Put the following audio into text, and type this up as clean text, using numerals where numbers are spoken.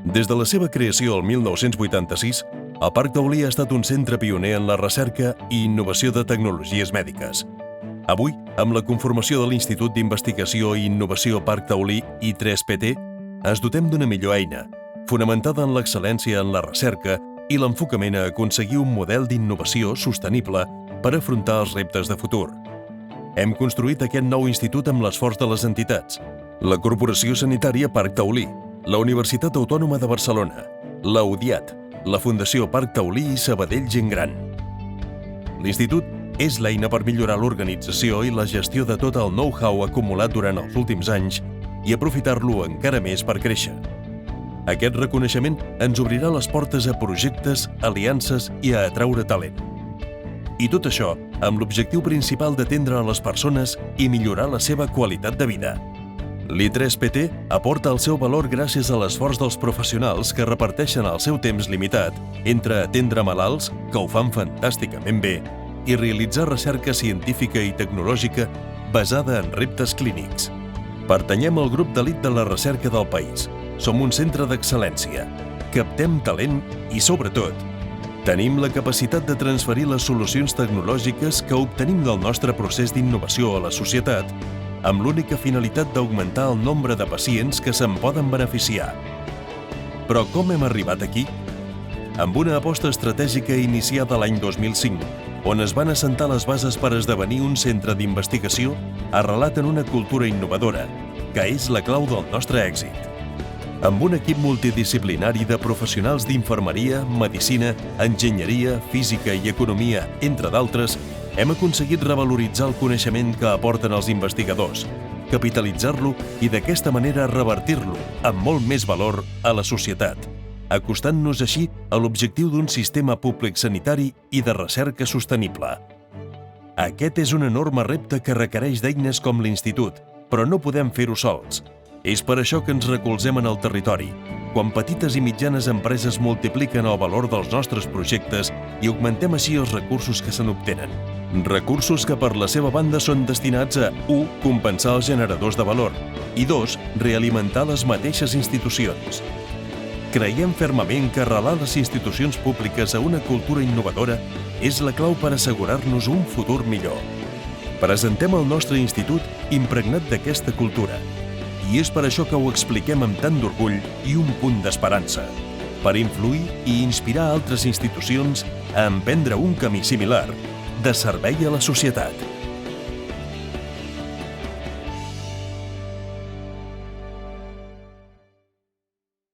Des de la seva creació el 1986, el Parc Taulí ha estat un centre pioner en la recerca i innovació de tecnologies mèdiques. Avui, amb la conformació de l'Institut d'Investigació i Innovació Parc Taulí I3PT, ens dotem d'una millor eina, fonamentada en l'excel·lència en la recerca i l'enfocament a aconseguir un model d'innovació sostenible per afrontar els reptes de futur. Hem construït aquest nou institut amb l'esforç de les entitats, la Corporació Sanitària Parc Taulí, la Universitat Autònoma de Barcelona, la UDIAT, la Fundació Parc Taulí i Sabadell Gent Gran. L'Institut és l'eina per millorar l'organització i la gestió de tot el know-how acumulat durant els últims anys i aprofitar-lo encara més per créixer. Aquest reconeixement ens obrirà les portes a projectes, aliances i a atraure talent. I tot això amb l'objectiu principal d'atendre a les persones i millorar la seva qualitat de vida. L'I3PT aporta el seu valor gràcies a l'esforç dels professionals que reparteixen el seu temps limitat entre atendre malalts, que ho fan fantàsticament bé, i realitzar recerca científica i tecnològica basada en reptes clínics. Pertanyem al grup d'elit de la recerca del país. Som un centre d'excel·lència. Captem talent i, sobretot, tenim la capacitat de transferir les solucions tecnològiques que obtenim del nostre procés d'innovació a la societat amb l'única finalitat d'augmentar el nombre de pacients que se'n poden beneficiar. Però com hem arribat aquí? Amb una aposta estratègica iniciada l'any 2005, on es van assentar les bases per esdevenir un centre d'investigació arrelat en una cultura innovadora, que és la clau del nostre èxit. Amb un equip multidisciplinari de professionals d'infermeria, medicina, enginyeria, física i economia, entre d'altres, hem aconseguit revaloritzar el coneixement que aporten els investigadors, capitalitzar-lo i d'aquesta manera revertir-lo amb molt més valor a la societat, acostant-nos així a l'objectiu d'un sistema públic sanitari i de recerca sostenible. Aquest és un enorme repte que requereix d'eines com l'Institut, però no podem fer-ho sols. És per això que ens recolzem en el territori, quan petites i mitjanes empreses multipliquen el valor dels nostres projectes i augmentem així els recursos que se n'obtenen. Recursos que per la seva banda són destinats a 1. Compensar els generadors de valor i 2. Realimentar les mateixes institucions. Creiem fermament que arrelar les institucions públiques a una cultura innovadora és la clau per assegurar-nos un futur millor. Presentem el nostre institut impregnat d'aquesta cultura. I és per això que ho expliquem amb tant d'orgull i un punt d'esperança, per influir i inspirar altres institucions a emprendre un camí similar de servei a la societat.